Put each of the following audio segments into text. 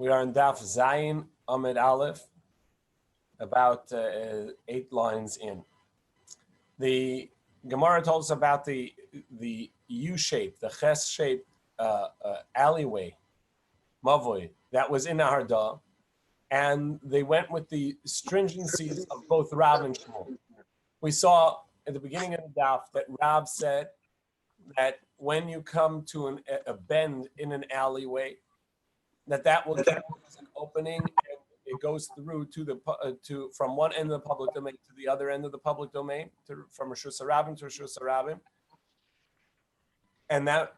We are in Daf Zayin Amid Aleph, about 8 lines in. The Gemara told us about the U-shape, the Ches-shaped alleyway, Mavoi, that was in Ahardah, and they went with the stringencies of both Rav and Shmuel. We saw at the beginning of the Daf that Rav said that when you come to a bend in an alleyway, that will count as an opening, and it goes through from one end of the public domain to the other end of the public domain, from Rishus Harabim to Rishus Harabim. And that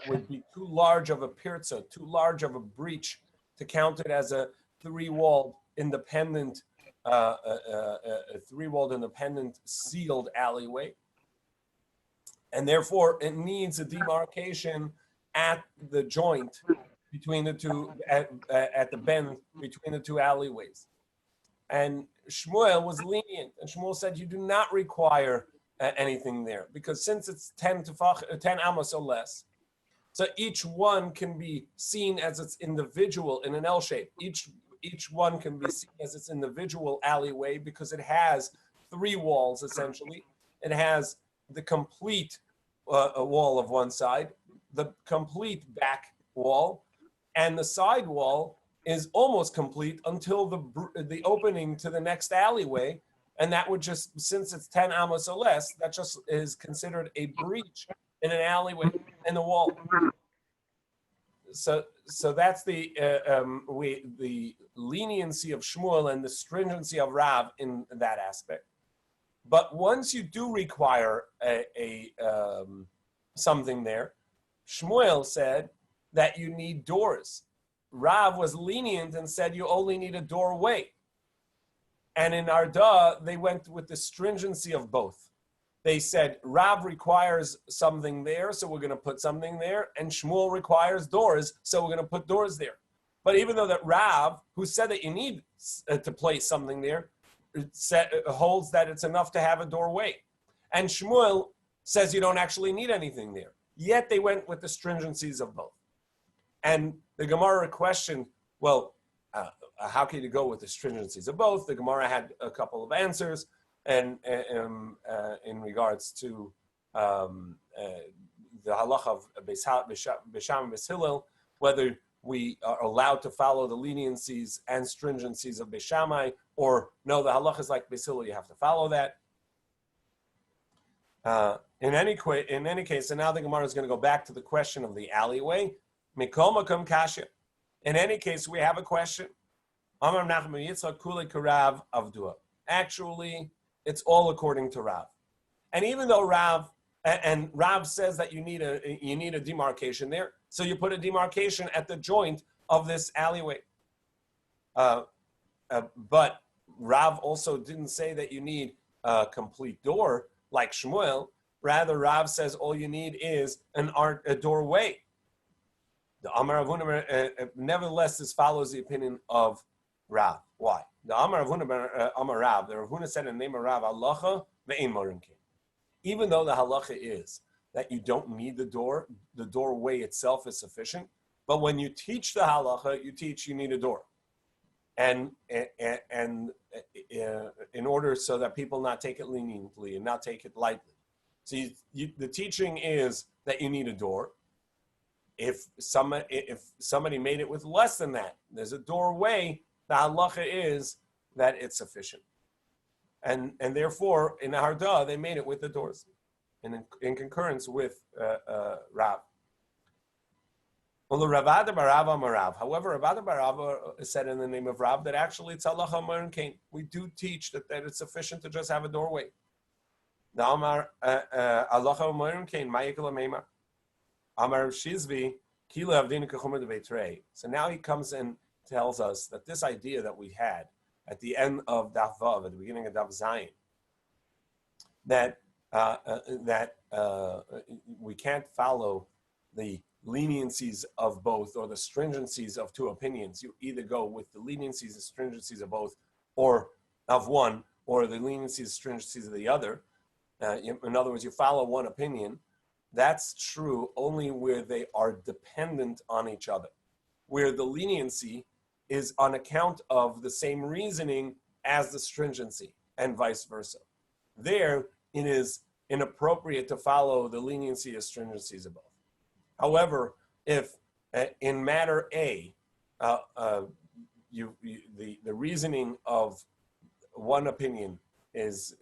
would be too large of a pirza, too large of a breach to count it as a three-walled independent sealed alleyway. And therefore, it needs a demarcation at the joint between the two, at the bend between the two alleyways. And Shmuel was lenient, and Shmuel said you do not require anything there, because since it's 10 amos or less, so each one can be seen as its individual in an L shape. Each one can be seen as its individual alleyway because it has 3 walls essentially. It has the complete wall of one side, the complete back wall, and the side wall is almost complete until the opening to the next alleyway, and that would just, since it's 10 amos or less, that just is considered a breach in an alleyway in the wall. So that's the leniency of Shmuel and the stringency of Rav in that aspect. But once you do require something there, Shmuel said that you need doors. Rav was lenient and said you only need a doorway. And in Arda, they went with the stringency of both. They said Rav requires something there, so we're going to put something there, and Shmuel requires doors, so we're going to put doors there. But even though that Rav, who said that you need to place something there, holds that it's enough to have a doorway, and Shmuel says you don't actually need anything there. Yet they went with the stringencies of both. And the Gemara questioned, well, how can you go with the stringencies of both? The Gemara had a couple of answers, and in regards to the halacha of Besham and Beshilel, whether we are allowed to follow the leniencies and stringencies of Beshamai, or no, the halacha is like Beshilel, you have to follow that. In any case, and now the Gemara is going to go back to the question of the alleyway. Mikol makom kasha. In any case, we have a question. Amar Nachman Yitzchak Kulei Karav Avdua. Actually, it's all according to Rav. And even though Rav says that you need a demarcation there, so you put a demarcation at the joint of this alleyway. But Rav also didn't say that you need a complete door like Shmuel. Rather, Rav says all you need is a doorway. The Amar Avuna, nevertheless, this follows the opinion of Rav. Why? The Amar Avuna, Amar Rav, the Ravuna said in the name of Rav, Halacha ve'ein morim kein. Even though the halacha is that you don't need the doorway itself is sufficient, but when you teach the halacha, you need a door. And in order so that people not take it leniently and not take it lightly. So the teaching is that you need a door. If somebody made it with less than that, there's a doorway, the halacha is that it's sufficient. And therefore, in Hardah, they made it with the doors, in concurrence with Rav. However, Ravada Barava said in the name of Rav that actually it's halacha morim kein. We do teach that it's sufficient to just have a doorway. The Amar halacha morim kein ma'ikol meimar. Amar Shizvi Kila Avdina Kachumar Devetrei. So now he comes and tells us that this idea that we had at the end of Daf Vav, at the beginning of Daf Zayin, that we can't follow the leniencies of both or the stringencies of two opinions. You either go with the leniencies and stringencies of both, or of one, or the leniencies and stringencies of the other. In other words, you follow one opinion. That's true only where they are dependent on each other. Where the leniency is on account of the same reasoning as the stringency, and vice versa. There, it is inappropriate to follow the leniency of stringencies above. However, if in matter A, the reasoning of one opinion is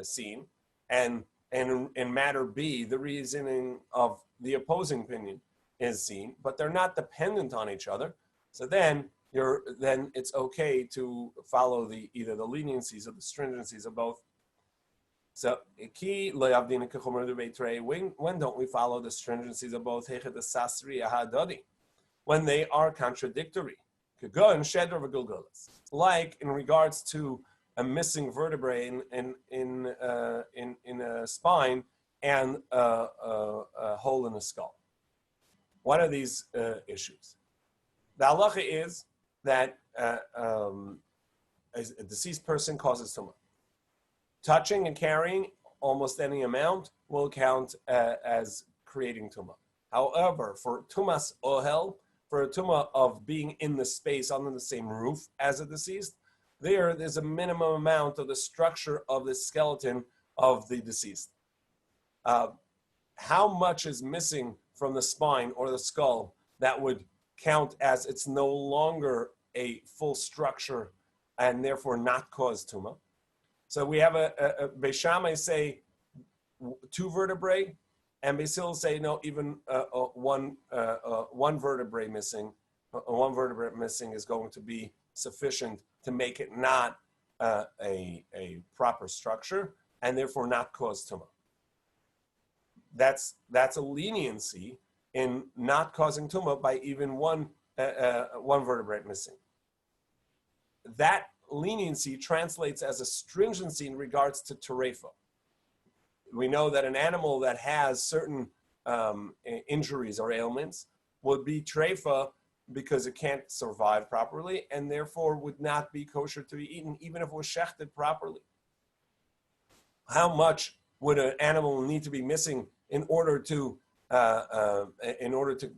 seen, and in matter B, the reasoning of the opposing opinion is seen, but they're not dependent on each other. So then it's okay to follow either the leniencies or the stringencies of both. So when don't we follow the stringencies of both? When they are contradictory, like in regards to a missing vertebrae in a spine and a hole in a skull. What are these issues? The halacha is that a deceased person causes tumah. Touching and carrying almost any amount will count as creating tumah. However, for tumas ohel, for a tumah of being in the space under the same roof as a deceased, there's a minimum amount of the structure of the skeleton of the deceased. How much is missing from the spine or the skull that would count as it's no longer a full structure and therefore not cause tumah? So we have a Beis Shammai say 2 vertebrae, and Beis Hillel say no, even one vertebrae missing. One vertebrae missing is going to be sufficient to make it not a proper structure and therefore not cause tumah. That's a leniency in not causing tumah by even one vertebrae missing. That leniency translates as a stringency in regards to terefa. We know that an animal that has certain injuries or ailments would be terefa because it can't survive properly and therefore would not be kosher to be eaten even if it was shechted properly. How much would an animal need to be missing in order to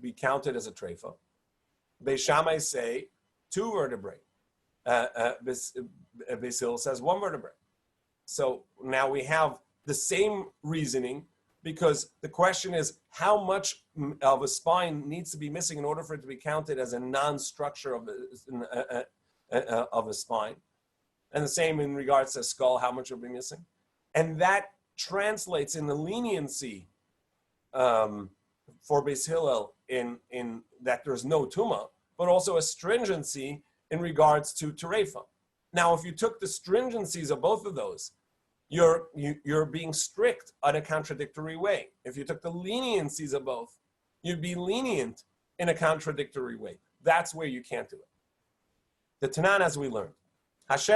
be counted as a terefa? Beis Shammai say 2 vertebrae. Beis Hillel says 1 vertebrae. So now we have the same reasoning, because the question is how much of a spine needs to be missing in order for it to be counted as a non-structure of a spine, and the same in regards to a skull, how much will be missing, and that translates in the leniency for Beis Hillel in that there's no tumah, but also a stringency in regards to terefa. Now, if you took the stringencies of both of those, you're being strict in a contradictory way. If you took the leniencies of both, you'd be lenient in a contradictory way. That's where you can't do it. The Tanan, as we learned, if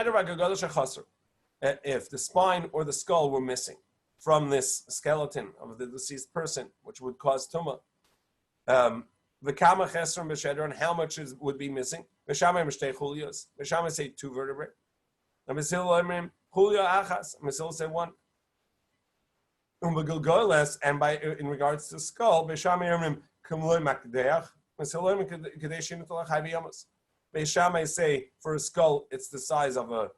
the spine or the skull were missing from this skeleton of the deceased person, which would cause tumah, v'kama chesron b'sheder, and how much would be missing? V'shamay m'shtei chulios. V'shamay say 2 vertebrae. And V'sil omrim chulio achas. V'sil say 1. And in regards to skull, V'shamay omrim kumloi makdeach. V'sil omrim kadei shinutolach hai v'yamos. Beis Shammai say for a skull, it's the size of a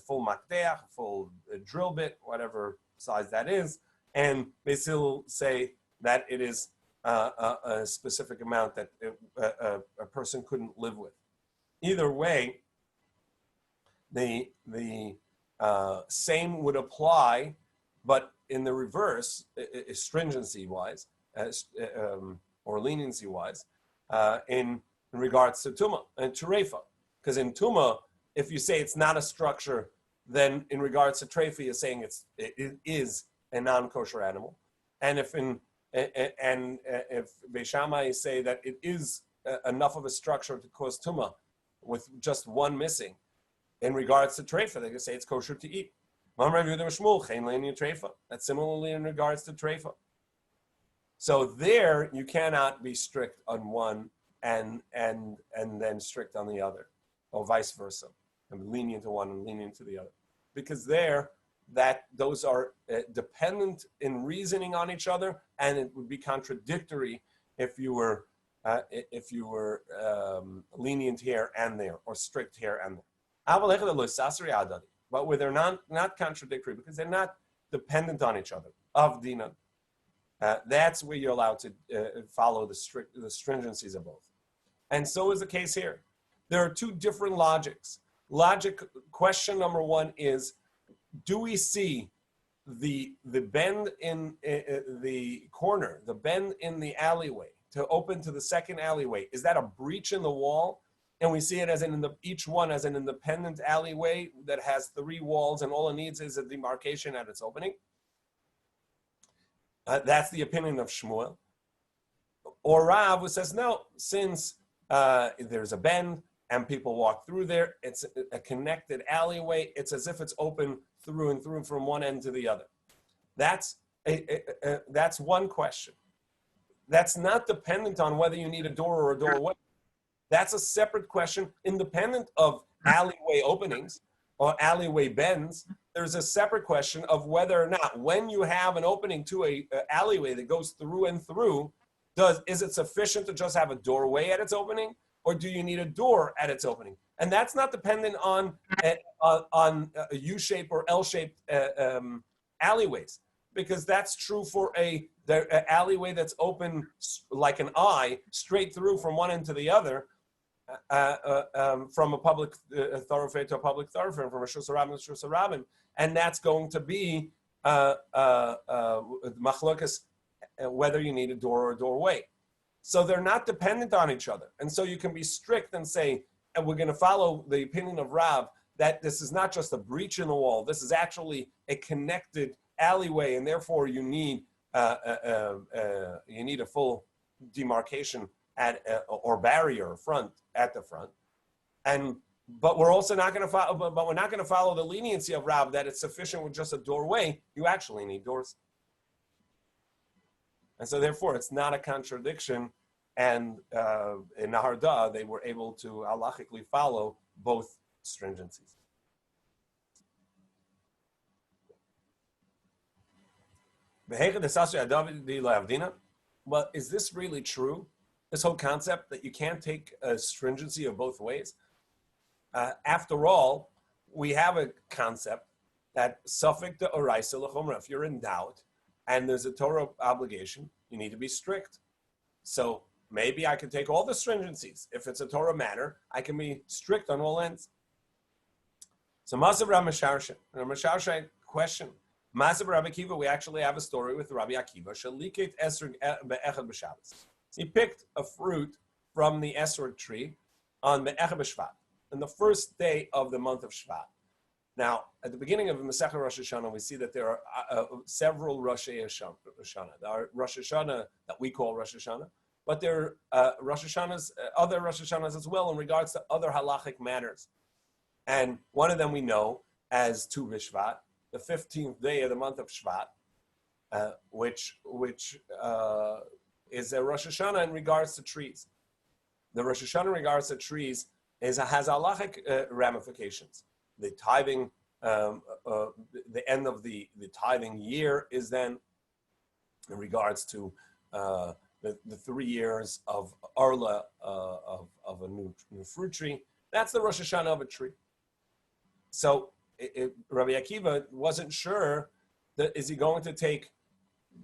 full makdeach, a full drill bit, whatever size that is. And Beis Hillel say that it is a specific amount that a person couldn't live with. Either way, the same would apply, but in the reverse, stringency-wise, or leniency-wise, in regards to tumah and terefa. Because in tumah, if you say it's not a structure, then in regards to terefa, you're saying it is a non-kosher animal. And if Beis Shammai say that it is enough of a structure to cause tumah with just 1 missing, in regards to terefa, they can say it's kosher to eat. That's similarly in regards to terefa. So there, you cannot be strict on one and then strict on the other, or vice versa, and lenient to one and lenient to the other, because those are dependent in reasoning on each other, and it would be contradictory if you were if you were lenient here and there, or strict here and there. But where they're not contradictory, because they're not dependent on each other, of dinan. That's where you're allowed to follow the stringencies of both. And so is the case here. There are two different logics. Question number one is, do we see the bend in the corner, the bend in the alleyway to open to the second alleyway? Is that a breach in the wall? And we see it as each one as an independent alleyway that has 3 walls, and all it needs is a demarcation at its opening. That's the opinion of Shmuel. Or Rav, who says, no, since there's a bend and people walk through there, it's a connected alleyway. It's as if it's open through and through from one end to the other. That's one question. That's not dependent on whether you need a door or a doorway. That's a separate question, independent of alleyway openings or alleyway bends. There's a separate question of whether or not, when you have an opening to a alleyway that goes through and through, is it sufficient to just have a doorway at its opening, or do you need a door at its opening? And that's not dependent on a U-shaped or L-shaped alleyways, because that's true for a alleyway that's open like an eye, straight through from one end to the other, from a public thoroughfare to a public thoroughfare, from a Shus Harabim to Shus Harabim, and that's going to be machlokas, whether you need a door or a doorway. So they're not dependent on each other, and so you can be strict and say, and we're going to follow the opinion of Rav that this is not just a breach in the wall. This is actually a connected alleyway, and therefore you need a full demarcation or barrier at the front. But we're also not going to follow. But we're not going to follow the leniency of Rav that it's sufficient with just a doorway. You actually need doors, and so therefore it's not a contradiction. And in Naharda, they were able to halachically follow both stringencies. Well, is this really true? This whole concept that you can't take a stringency of both ways? After all, we have a concept that suffik de oraisa l'chumra. If you're in doubt and there's a Torah obligation, you need to be strict. So maybe I can take all the stringencies. If it's a Torah matter, I can be strict on all ends. So Masav Rabbi Sharshan question. Masav Rabbi Akiva, we actually have a story with Rabbi Akiva. Shalikit esrog be'echad b'Shabbos. He picked a fruit from the esrog tree on Be'echad b'Shvat, on the first day of the month of Shvat. Now, at the beginning of Masechah Rosh Hashanah, we see that there are several Rosh Hashanah. There are Rosh Hashanah that we call Rosh Hashanah, but there are Rosh Hashanahs, other Rosh Hashanahs as well in regards to other halachic matters. And one of them we know as Tu B'Shvat, the 15th day of the month of Shvat, which is a Rosh Hashanah in regards to trees. The Rosh Hashanah in regards to trees has halachic ramifications. The tithing, the end of the tithing year is then in regards to the 3 years of Arla of a new fruit tree. That's the Rosh Hashanah of a tree. So Rabbi Akiva wasn't sure that is he going to take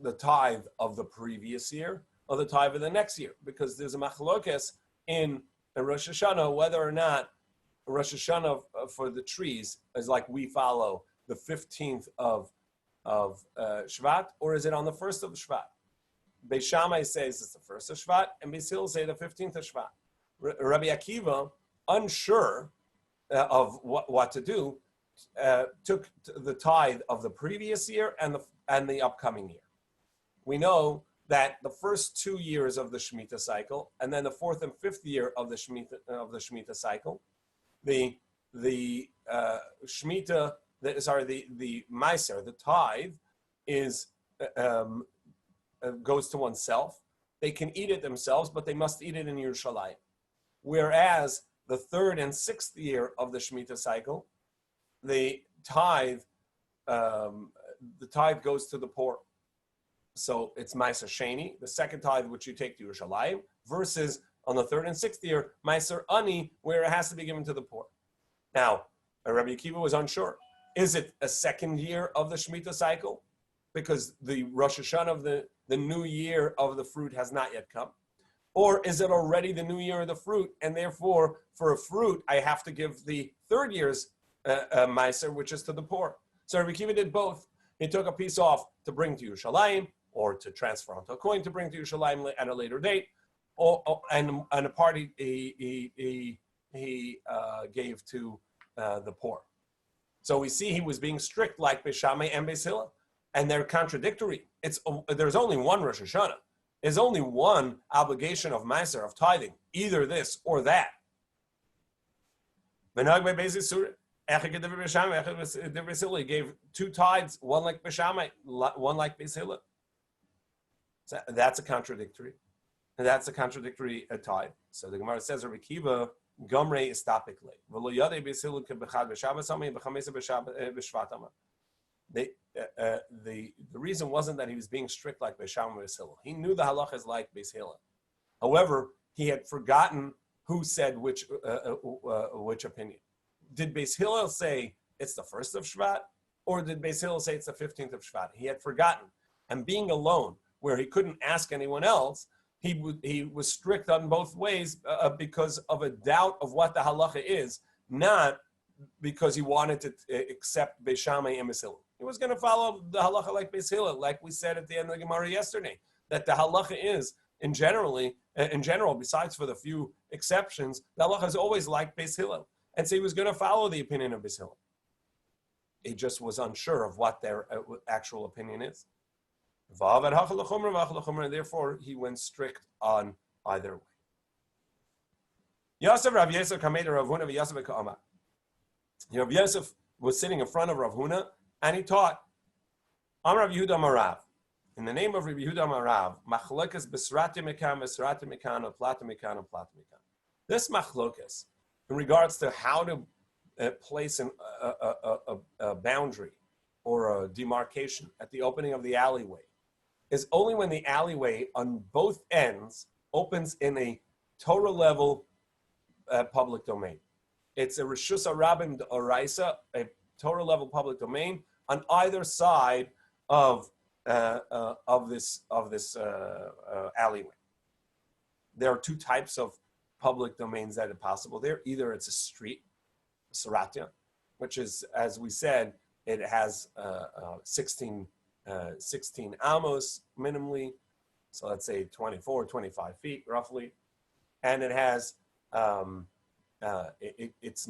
the tithe of the previous year or the tithe of the next year, because there's a machlokes in Rosh Hashanah whether or not Rosh Hashanah for the trees is like we follow the 15th of Shvat, or is it on the 1st of Shvat? Beis Shammai says it's the 1st of Shvat, and Beis Hillel say the 15th of Shvat. Rabbi Akiva, unsure of what to do, took the tithe of the previous year and the upcoming year. We know that the first 2 years of the Shemitah cycle, and then the 4th and 5th year of the Shemitah cycle, the Shemitah, the Meiser, the tithe, is goes to oneself. They can eat it themselves, but they must eat it in Yerushalayim. Whereas the 3rd and 6th year of the Shemitah cycle, the tithe goes to the poor. So it's Meiser Sheni, the second tithe which you take to Yerushalayim, versus on the third and sixth year, Meiser Ani, where it has to be given to the poor. Now, Rabbi Akiva was unsure. Is it a second year of the Shemitah cycle? Because the Rosh Hashanah of the new year of the fruit has not yet come. Or is it already the new year of the fruit, and therefore, for a fruit, I have to give the third year's Meiser, which is to the poor. So Rabbi Akiva did both. He took a piece off to bring to Yerushalayim, or to transfer onto a coin to bring to Yerushalayim at a later date, and a part he gave to the poor. So we see he was being strict like Beis Shammai and Beis Hillel, and they're contradictory. There's only one Rosh Hashanah. There's only one obligation of Meiser, of tithing, either this or that. He gave two tithes, one like Beis Shammai, one like Beis Hillel. So that's a contradictory. And that's a contradictory tithe. So the Gemara says, Rabbi Akiva, Gomrei istapikle. The reason wasn't that he was being strict like Beis Shammai and Beis Hillel. He knew the halacha is like Beis Hillel. However, he had forgotten who said which opinion. Did Beis Hillel say it's the first of Shvat, or did Beis Hillel say it's the 15th of Shvat? He had forgotten. And being alone, where he couldn't ask anyone else, he was strict on both ways because of a doubt of what the halacha is, not because he wanted to accept Beis Shammai and Beis Hillel. He was going to follow the halacha like Beis Hillel, like we said at the end of the Gemara yesterday, that the halacha is, in general, besides for the few exceptions, the halacha is always like Beis Hillel. And so he was going to follow the opinion of Beis Hillel. He just was unsure of what their actual opinion is. And therefore, he went strict on either way. Yosef Rav Yosef Kamed Rav Huna v'Yosef Ka'amar. Rav Yosef was sitting in front of Rav Huna, and he taught. Amar Rav Yehuda Marav. In the name of Rav Yehuda Marav, machlokas b'srati mekan, or plata mekan, or plata mekan. This machlokas, in regards to how to place a boundary or a demarcation at the opening of the alleyway, is only when the alleyway on both ends opens in a Torah level public domain. It's a Rishus HaRabim D'Oraisa, a Torah level public domain on either side of this alleyway. There are two types of public domains that are possible there. Either it's a street, Saratya, which is, as we said, it has 16 amos minimally, so let's say 24, 25 feet roughly, and it has it's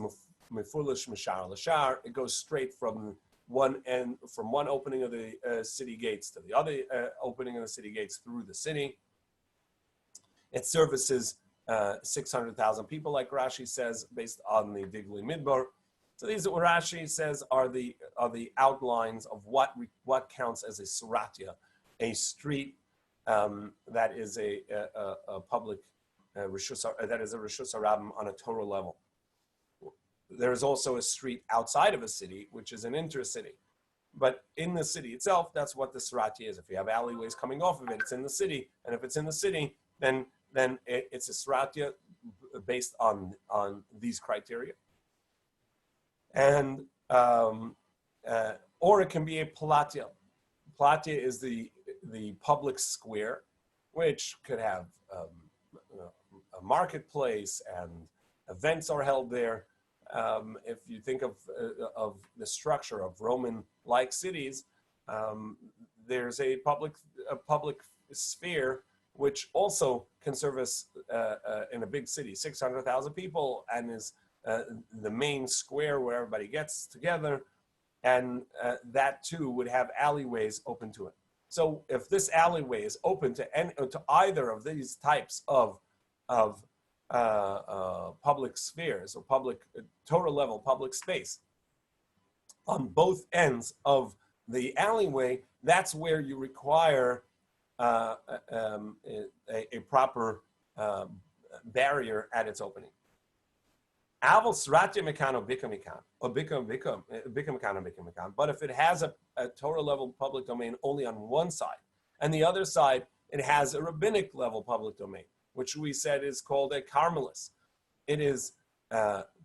mefulish mishar l'shar. It goes straight from one end, from one opening of the city gates to the other opening of the city gates through the city. It services 600,000 people, like Rashi says, based on the Digli Midbar. So these, what Rashi says, are the outlines of what counts as a Saratya, a street that is a public Rishus, that is a Rishus HaRabim on a Torah level. There is also a street outside of a city, which is an intercity. But in the city itself, that's what the Saratya is. If you have alleyways coming off of it, it's in the city. And if it's in the city, then it's a Saratya based on these criteria. And or it can be a Palatya. Palatya is the public square, which could have a marketplace, and events are held there. If you think of the structure of Roman-like cities, there's a public sphere which also can service in a big city, 600,000 people, and is the main square where everybody gets together, and that too would have alleyways open to it. So if this alleyway is open to either of these types of public spheres or public Torah level public space on both ends of the alleyway, that's where you require a proper barrier at its opening. But if it has a Torah level public domain only on one side, and the other side it has a rabbinic level public domain, which we said is called a Carmelis. It is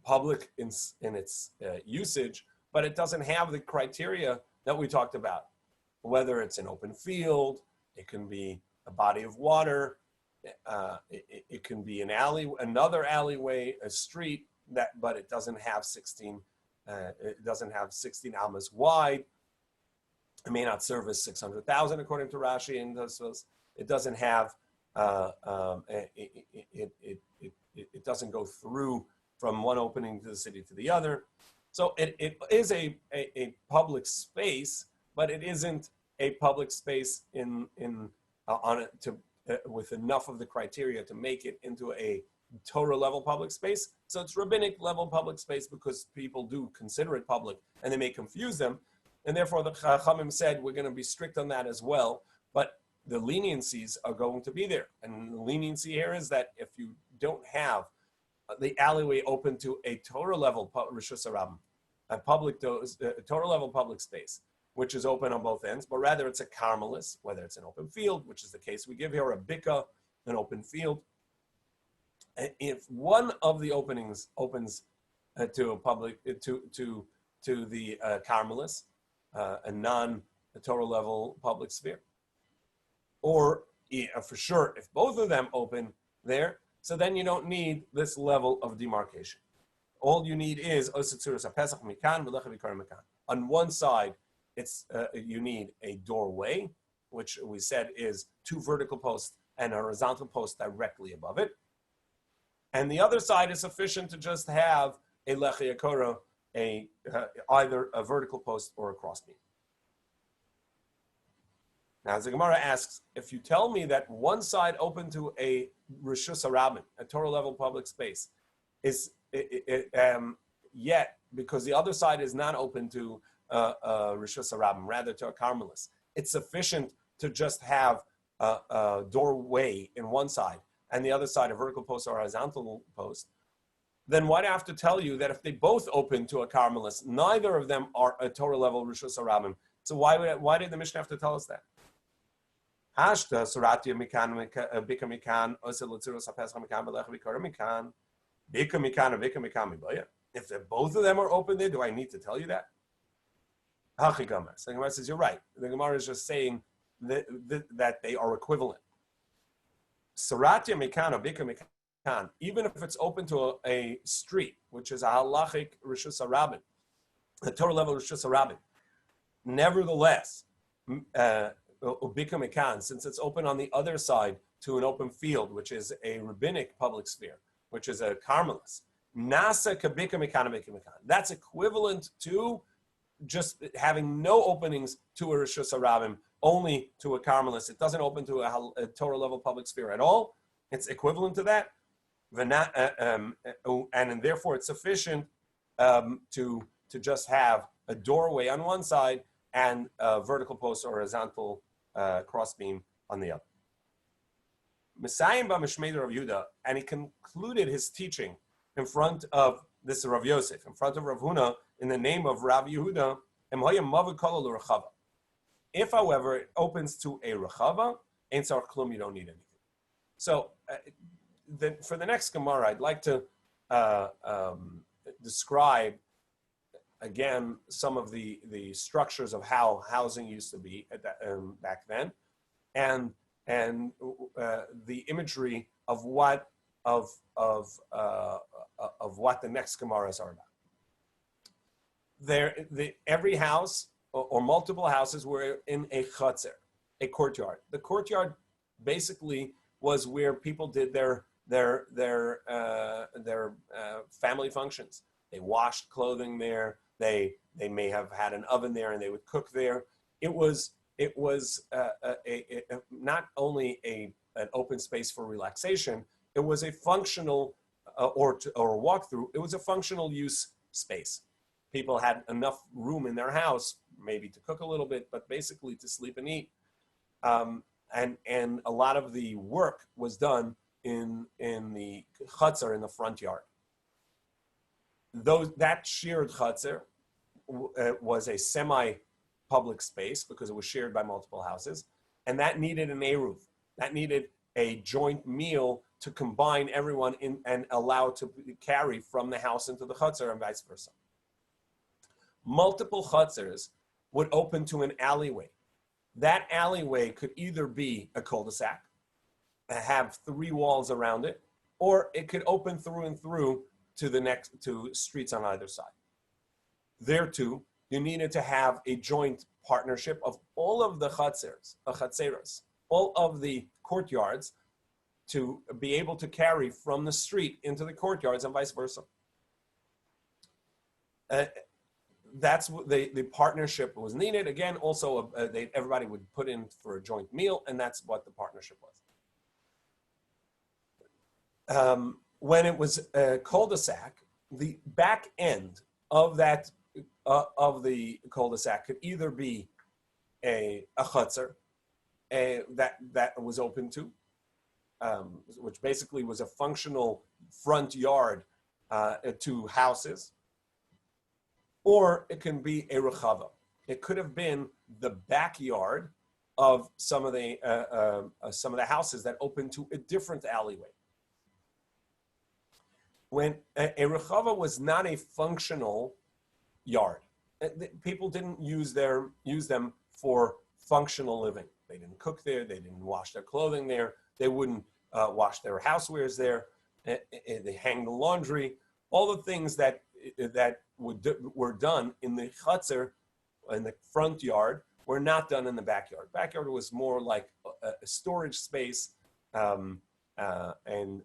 public in its usage, but it doesn't have the criteria that we talked about. Whether it's an open field, it can be a body of water, it can be an alley, another alleyway, a street, but it doesn't have 16. It doesn't have 16 amas wide. It may not service 600,000 according to Rashi and Tues. It doesn't have. It doesn't go through from one opening to the city to the other. So it is a public space, but it isn't a public space with enough of the criteria to make it into a Torah level public space. So it's rabbinic level public space because people do consider it public and they may confuse them. And therefore the Chachamim said we're going to be strict on that as well. But the leniencies are going to be there. And the leniency here is that if you don't have the alleyway open to a Torah level Rishus HaRabim, a Torah level public space, which is open on both ends, but rather it's a Carmelis, whether it's an open field, which is the case we give here, a Bika, an open field. If one of the openings opens to a public to the Carmelis, a non-Torah level public sphere, or for sure, if both of them open there, so then you don't need this level of demarcation. All you need is on one side, it's you need a doorway, which we said is 2 vertical posts and a horizontal post directly above it. And the other side is sufficient to just have a lechia kora, either a vertical post or a crossbeam. Now, as the Gemara asks, if you tell me that one side open to a Rishus HaRabim, a Torah level public space, is yet because the other side is not open to Rishus HaRabim, rather to a Carmelis, it's sufficient to just have a doorway in one side and the other side a vertical post or horizontal post, then why do I have to tell you that if they both open to a Carmelis, neither of them are a Torah level Rishus HaRabim? So why did the Mishnah have to tell us that? Hashta Suratia Mikan Bika Mikan Osel Tzurus HaPesach Mikan Belech Vikora Mikan Bika Mikan or Bika Mikan Miboya. If both of them are open there, do I need to tell you that? Hachigamer. So the Gemara says you're right. The Gemara is just saying that they are equivalent. Suratia Mikan or Bika Mikan, even if it's open to a street, which is a halachic Rishus HaRabim, a Torah level Rishus HaRabim, nevertheless, Ubika Mikan, since it's open on the other side to an open field, which is a rabbinic public sphere, which is a Carmelis, Nasa Kabika Mikan Ubika Mikan. That's equivalent to just having no openings to a Rishus HaRabim, only to a Carmelis. It doesn't open to a Torah level public sphere at all. It's equivalent to that. And therefore it's sufficient to just have a doorway on one side and a vertical post or horizontal crossbeam on the other. Messiah B'Mishmeder Rav Yehuda, and he concluded his teaching in front of this Rav Yosef, in front of Rav Huna, in the name of Rav Yehuda. If, however, it opens to a rechava, ein tzarich klum, you don't need anything. So, for the next Gemara, I'd like to describe again some of the structures of how housing used to be at that, back then, and the imagery of what the next Gemaras are about. Every house or multiple houses were in a chutzner, a courtyard. The courtyard basically was where people did their family functions. They washed clothing there. They may have had an oven there and they would cook there. It was not only an open space for relaxation. It was a functional or a walkthrough. It was a functional use space. People had enough room in their house, maybe to cook a little bit, but basically to sleep and eat. And a lot of the work was done in the chutzner, in the front yard. That shared chutzner was a semi-public space because it was shared by multiple houses, and that needed an eruv. That needed a joint meal to combine everyone in and allow to carry from the house into the chutzner and vice versa. Multiple chutzers would open to an alleyway. That alleyway could either be a cul-de-sac, have 3 walls around it, or it could open through and through to the next to streets on either side. There too, you needed to have a joint partnership of all of the chatzeros, all of the courtyards, to be able to carry from the street into the courtyards and vice versa. That's what the partnership was needed. Again, also everybody would put in for a joint meal, and that's what the partnership was. When it was a cul-de-sac, the back end of that of the cul-de-sac could either be a chutzner that was open to, which basically was a functional front yard to houses, or it can be a rechava. It could have been the backyard of some of the houses that open to a different alleyway. When a rechava was not a functional yard, people didn't use them for functional living. They didn't cook there. They didn't wash their clothing there. They wouldn't wash their housewares there. They hang the laundry. All the things that were done in the chutzner, in the front yard, were not done in the backyard. Backyard was more like a storage space and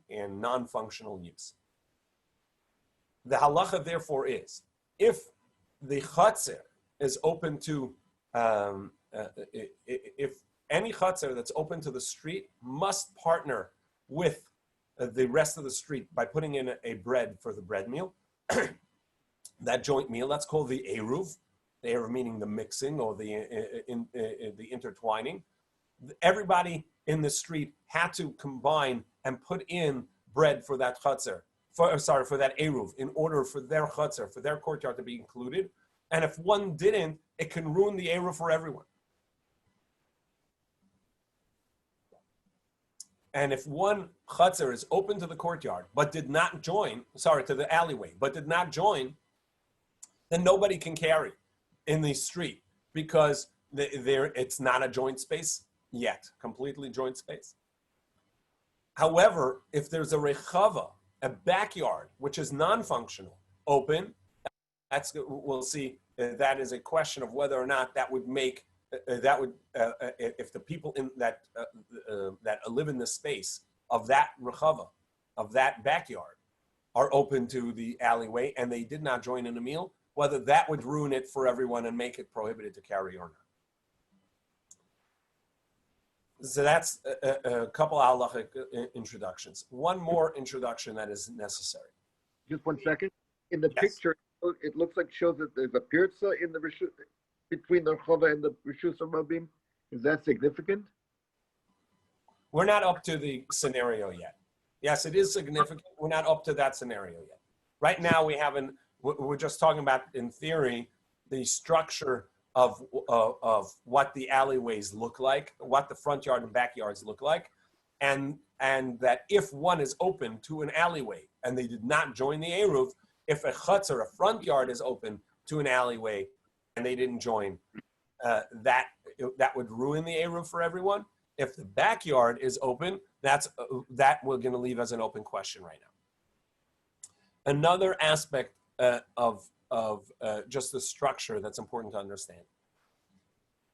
non-functional use. The halacha, therefore, is if the chutzner is open to, if any chutzner that's open to the street must partner with the rest of the street by putting in a bread for the bread meal, that joint meal, that's called the eruv. The eruv meaning the mixing or the intertwining. Everybody in the street had to combine and put in bread for that chutzner, for that eruv, in order for their chutzner, for their courtyard to be included. And if one didn't, it can ruin the eruv for everyone. And if one chutzner is open to the courtyard, but did not join, to the alleyway, but did not join, then nobody can carry in the street because it's not a joint space yet, completely joint space. However, if there's a rechava, a backyard, which is non-functional, open, we'll see that is a question of whether or not that would make if the people in that live in the space of that rechava, of that backyard, are open to the alleyway and they did not join in a meal, whether that would ruin it for everyone and make it prohibited to carry or not. So that's a couple halachic introductions. One more introduction that is necessary. Just 1 second. In the picture, it looks like shows that there's a pirza in the between the Chava and the Rishus Rabim. Is that significant? We're not up to the scenario yet. Yes, it is significant. We're not up to that scenario yet. Right now, we're just talking about, in theory, the structure of what the alleyways look like, what the front yard and backyards look like, and that if one is open to an alleyway and they did not join the eruv, if a chutzner, a front yard, is open to an alleyway and they didn't join, that would ruin the eruv for everyone. If the backyard is open, that we're going to leave as an open question right now. Another aspect of just the structure that's important to understand.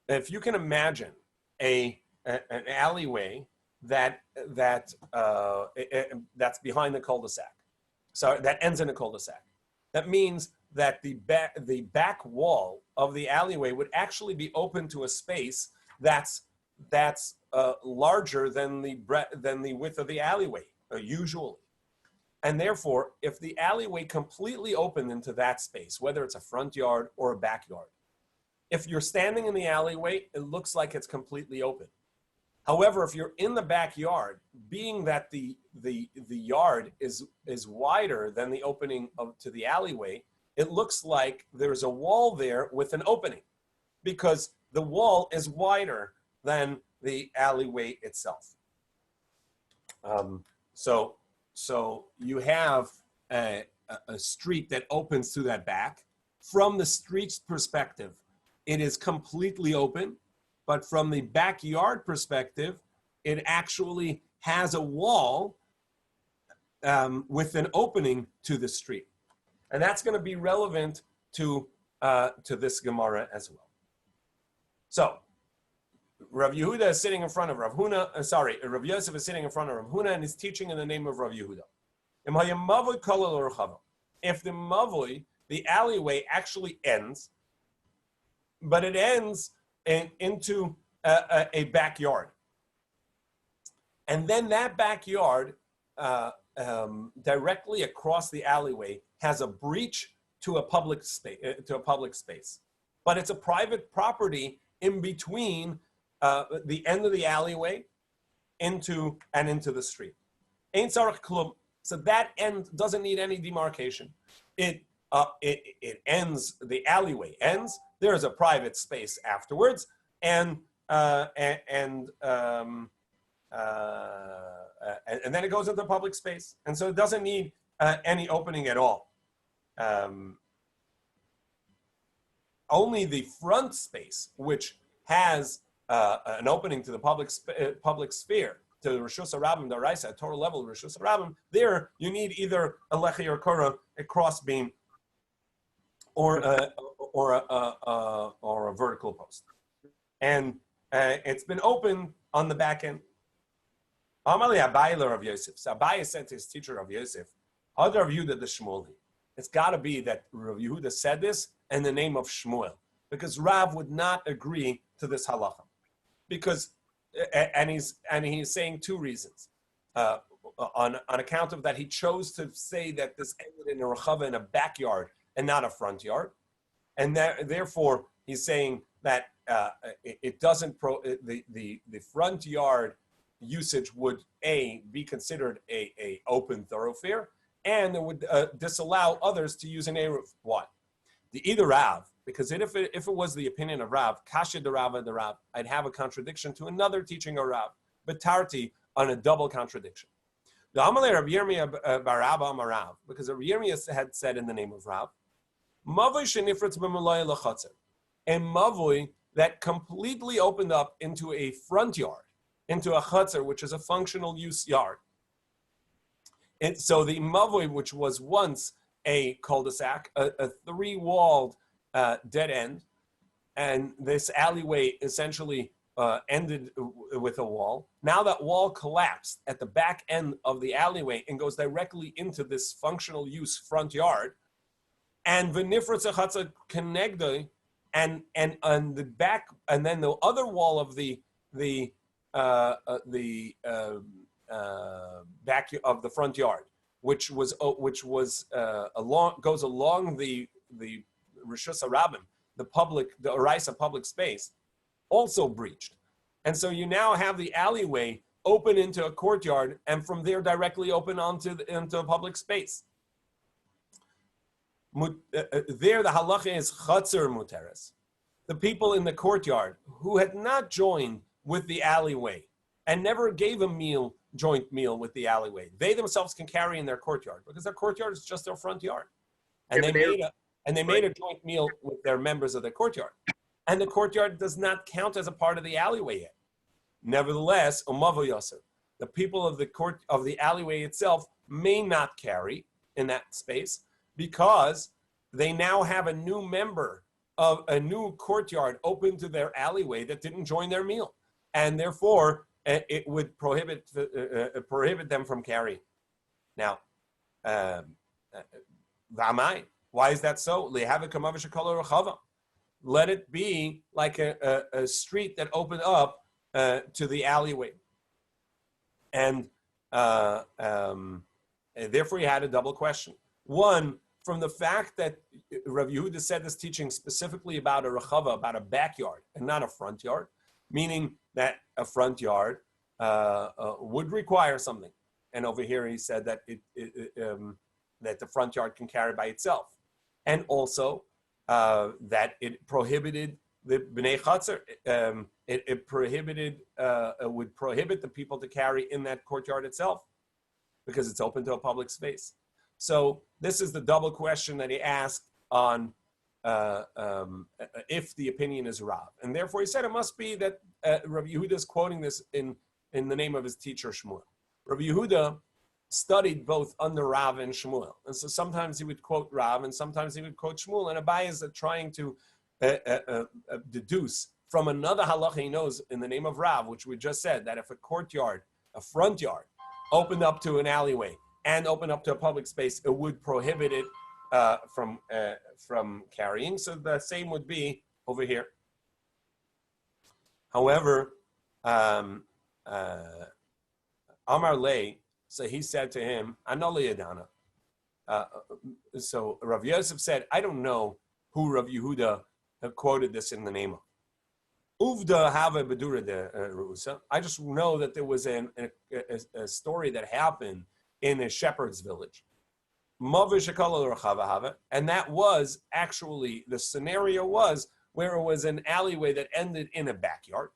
If you can imagine an alleyway that's behind the cul-de-sac, so that ends in a cul-de-sac, that means that the back wall of the alleyway would actually be open to a space that's larger than the width of the alleyway, usually. And therefore, if the alleyway completely opened into that space, whether it's a front yard or a backyard, if you're standing in the alleyway, it looks like it's completely open. However, if you're in the backyard, being that the yard is wider than the opening to the alleyway, it looks like there's a wall there with an opening, because the wall is wider than the alleyway itself. So you have a street that opens to that back. From the street's perspective, it is completely open, but from the backyard perspective, it actually has a wall with an opening to the street. And that's going to be relevant to this Gemara as well. So, Rav Yehuda is sitting in front of Rav Yosef is sitting in front of Rav Huna and is teaching in the name of Rav Yehuda. If the mavoi, the alleyway, actually ends, but it ends into a backyard, and then that backyard directly across the alleyway has a breach to a public space, but it's a private property in between the end of the alleyway into the street. Ein tzarich klum. So that end doesn't need any demarcation. It ends. The alleyway ends. There is a private space afterwards, and then it goes into public space, and so it doesn't need any opening at all. Only the front space, which has an opening to the public sphere, to the Rishus HaRabim, the Raisa, Torah level Rishus HaRabim, there you need either a lechi or kora, a cross beam, or a vertical post, and it's been open on the back end. Amali Abaye Rav Yosef. So Abaye said to his teacher Rav Yosef, "Other Rav Yehuda the Shmueli. It's got to be that Rav Yehuda said this in the name of Shmuel, because Rav would not agree to this halacha, because and he's saying two reasons. On account of that, he chose to say that this ended in a rechava in a backyard and not a front yard, and therefore he's saying that it doesn't the front yard usage would be considered a open thoroughfare, and it would disallow others to use an eruv. Why? Either Rav, because if it was the opinion of Rav, kasha the Rav, I'd have a contradiction to another teaching of Rav, but tarti on a double contradiction. The Amalei Rabbi Yirmiyah Barabba Amarav, because Rabbi Yirmiyah had said in the name of Rav, Mavoi shenifritz b'malaya l'chatzer, a mavoi that completely opened up into a front yard, into a chatzer, which is a functional use yard. And so the mavoi, which was once a cul-de-sac, a three-walled dead end, and this alleyway essentially ended with a wall. Now that wall collapsed at the back end of the alleyway and goes directly into this functional use front yard. And v'nifratz chatzer kenegdoi, and the back, and then the other wall of the back of the front yard, which goes along the Rishus HaRabim, the Oraisa public space, also breached. And so you now have the alleyway open into a courtyard, and from there directly open into a public space. There the halacha is chatzer muteres. The people in the courtyard who had not joined with the alleyway and never gave a joint meal with the alleyway, they themselves can carry in their courtyard, because their courtyard is just their front yard. And they made a joint meal with their members of the courtyard. And the courtyard does not count as a part of the alleyway yet. Nevertheless, umavo yosef, the people of the alleyway itself may not carry in that space, because they now have a new member of a new courtyard open to their alleyway that didn't join their meal, and therefore it would prohibit them from carrying. Now, why is that so? Let it be like a street that opened up to the alleyway, and therefore you had a double question. One, from the fact that Rav Yehuda said this teaching specifically about a rechava, about a backyard, and not a front yard, meaning that a front yard would require something. And over here he said that that the front yard can carry by itself. And also that it prohibited the b'nei chatzer, it would prohibit the people to carry in that courtyard itself. because it's open to a public space. So this is the double question that he asked on if the opinion is Rav. And therefore he said it must be that Rabbi Yehuda is quoting this in the name of his teacher Shmuel. Rabbi Yehuda studied both under Rav and Shmuel. And so sometimes he would quote Rav and sometimes he would quote Shmuel. And Abai is trying to deduce from another halacha he knows in the name of Rav, which we just said, that if a courtyard, a front yard, opened up to an alleyway and opened up to a public space, it would prohibit it from carrying. So the same would be over here. However, Amar Lei, so he said to him, Anoli Yadana. So Rav Yosef said, I don't know who Rav Yehuda quoted this in the name of. Uvda have bedura de Rusa. I just know that there was a story that happened in a shepherd's village. And that was actually, the scenario was where it was an alleyway that ended in a backyard.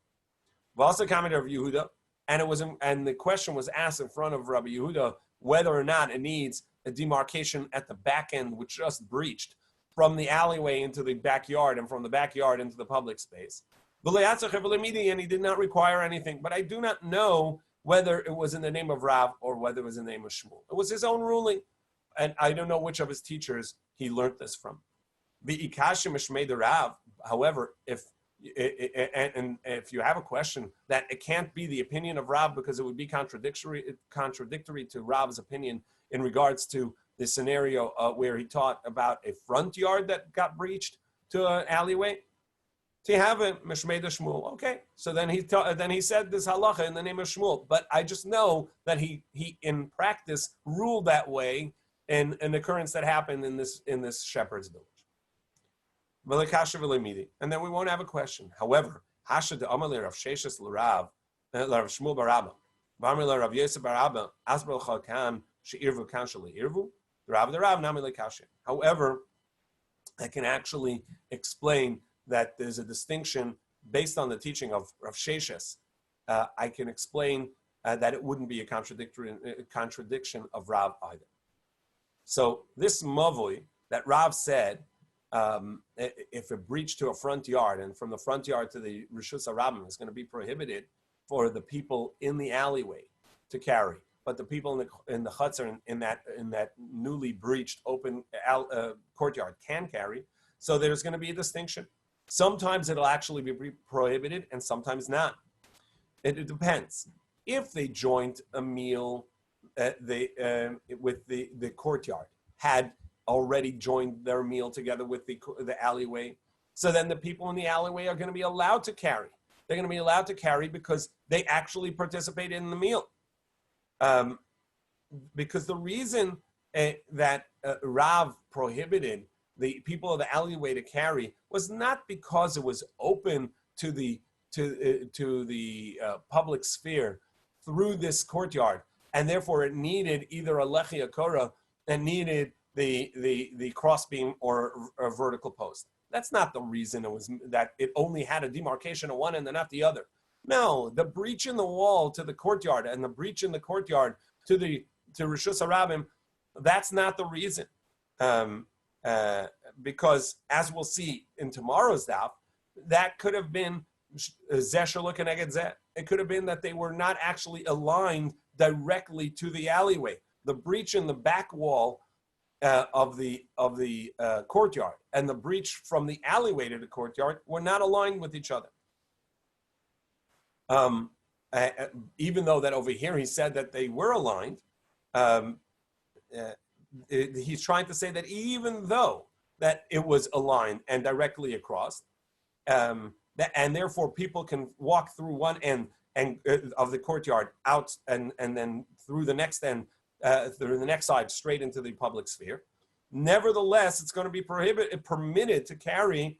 Also commented of Yehuda, and it was, and the question was asked in front of Rabbi Yehuda whether or not it needs a demarcation at the back end, which just breached from the alleyway into the backyard and from the backyard into the public space. And he did not require anything, but I do not know whether it was in the name of Rav or whether it was in the name of Shmuel. It was his own ruling, and I don't know which of his teachers he learned this from. However, if you have a question that it can't be the opinion of Rav because it would be contradictory to Rav's opinion in regards to the scenario where he taught about a front yard that got breached to an alleyway, to have it Mishmei Shmuel. Okay, so then he said this halacha in the name of Shmuel, but I just know that he in practice ruled that way in an occurrence that happened in this shepherd's village. And then we won't have a question. However, Hashad Amalei Rav Sheshes L'Rav Shmuel Barabba, V'Amalei Rav Yosef Barabba Asbel Chalkan She'irvu Kan Sheli Rav the Rav Namilei Kashin. However, I can actually explain that there's a distinction based on the teaching of Rav Sheshes. I can explain that it wouldn't be a contradiction of Rav either. So this mavoi that Rav said, if a breach to a front yard and from the front yard to the Rishus HaRabim is going to be prohibited for the people in the alleyway to carry, but the people in the chutzner in that newly breached open courtyard can carry. So there's going to be a distinction. Sometimes it'll actually be prohibited, and sometimes not. It depends. If they joined a meal, with the courtyard had already joined their meal together with the alleyway, so then the people in the alleyway are going to be allowed to carry. They're going to be allowed to carry because they actually participated in the meal. Because the reason that Rav prohibited the people of the alleyway to carry was not because it was open to the public sphere through this courtyard, and therefore it needed either a lechi akora and needed the crossbeam or a vertical post. That's not the reason it was that it only had a demarcation of one end and not the other. No, the breach in the wall to the courtyard and the breach in the courtyard to Rishus HaRabim, that's not the reason. Because as we'll see in tomorrow's daf, that could have been zeh keneged zeh. It could have been that they were not actually aligned directly to the alleyway. The breach in the back wall of the courtyard and the breach from the alleyway to the courtyard were not aligned with each other. Even though that over here he said that they were aligned, he's trying to say that even though that it was aligned and directly across, and therefore people can walk through one end of the courtyard out and then through the next end, through the next side straight into the public sphere. Nevertheless, it's going to be permitted to carry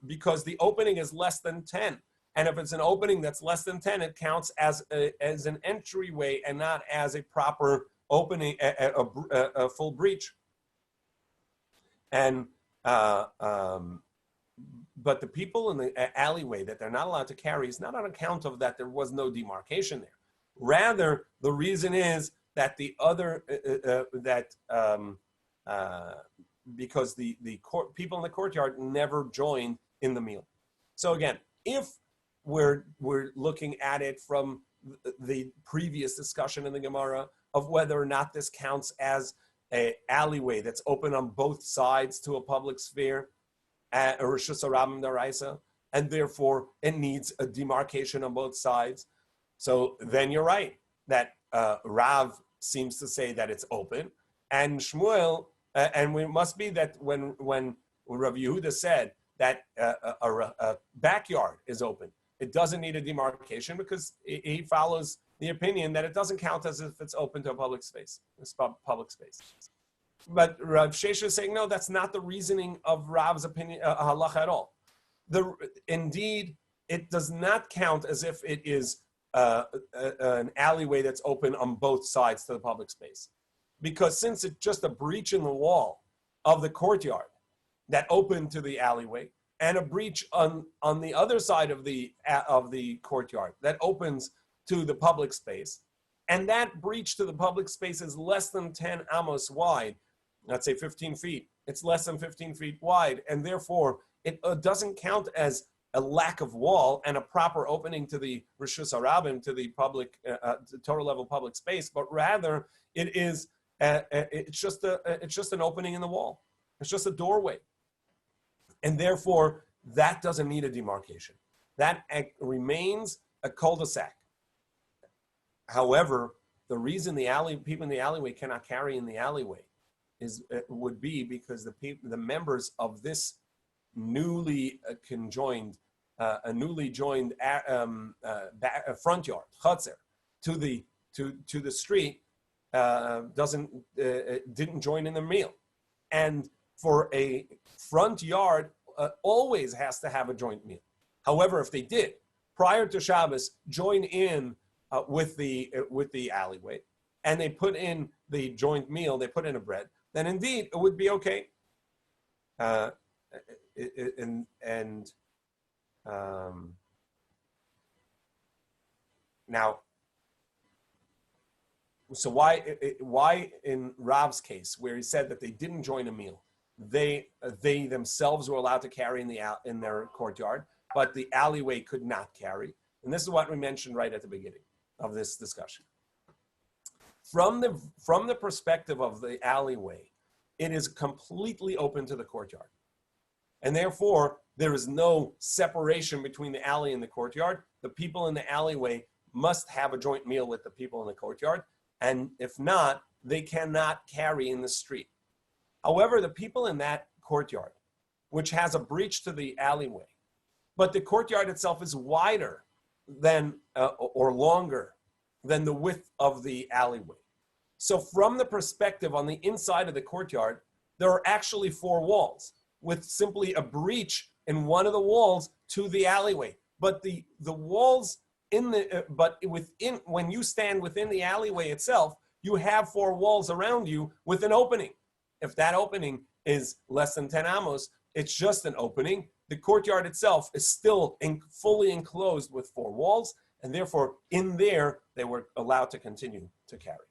because the opening is less than 10. And if it's an opening that's less than 10, it counts as an entryway and not as a proper opening, a full breach. And but the people in the alleyway that they're not allowed to carry is not on account of that there was no demarcation there. Rather, the reason is that the other because the people in the courtyard never joined in the meal. So again, if we're looking at it from the previous discussion in the Gemara of whether or not this counts as an alleyway that's open on both sides to a public sphere, a Rishus Harabim D'Oraisa, and therefore it needs a demarcation on both sides. So then you're right that Rav seems to say that it's open, and Shmuel, and it must be that when Rabbi Yehuda said that a backyard is open, it doesn't need a demarcation because he follows the opinion that it doesn't count as if it's open to a public space. It's public space. But Rav Shesha is saying, no, that's not the reasoning of Rav's opinion, halacha at all. Indeed, it does not count as if it is an alleyway that's open on both sides to the public space. Because since it's just a breach in the wall of the courtyard that opened to the alleyway, and a breach on the other side of the courtyard that opens to the public space, and that breach to the public space is less than 10 amos wide, let's say 15 feet, it's less than 15 feet wide, and therefore it doesn't count as a lack of wall and a proper opening to the Rishus Harabim, to the public, total level public space, but rather it is it's just an opening in the wall. It's just a doorway. And therefore, that doesn't need a demarcation. That remains a cul-de-sac. However, the reason people in the alleyway cannot carry in the alleyway would be because the members of this newly conjoined, a newly joined front yard, chatzer, to the street, didn't join in the meal, and for a front yard always has to have a joint meal. However, if they did prior to Shabbos join in with the alleyway, and they put in the joint meal, they put in a bread, then indeed it would be okay. Now, so why in Rav's case, where he said that they didn't join a meal, they themselves were allowed to carry in their courtyard, but the alleyway could not carry. And this is what we mentioned right at the beginning of this discussion. From the perspective of the alleyway, it is completely open to the courtyard. And therefore, there is no separation between the alley and the courtyard. The people in the alleyway must have a joint meal with the people in the courtyard. And if not, they cannot carry in the street. However, the people in that courtyard, which has a breach to the alleyway, but the courtyard itself is wider than or longer than the width of the alleyway. So from the perspective on the inside of the courtyard, there are actually 4 walls with simply a breach in one of the walls to the alleyway. But the walls when you stand within the alleyway itself, you have 4 walls around you with an opening. If that opening is less than 10 amos, it's just an opening. The courtyard itself is still fully enclosed with 4 walls, and therefore in there they were allowed to continue to carry.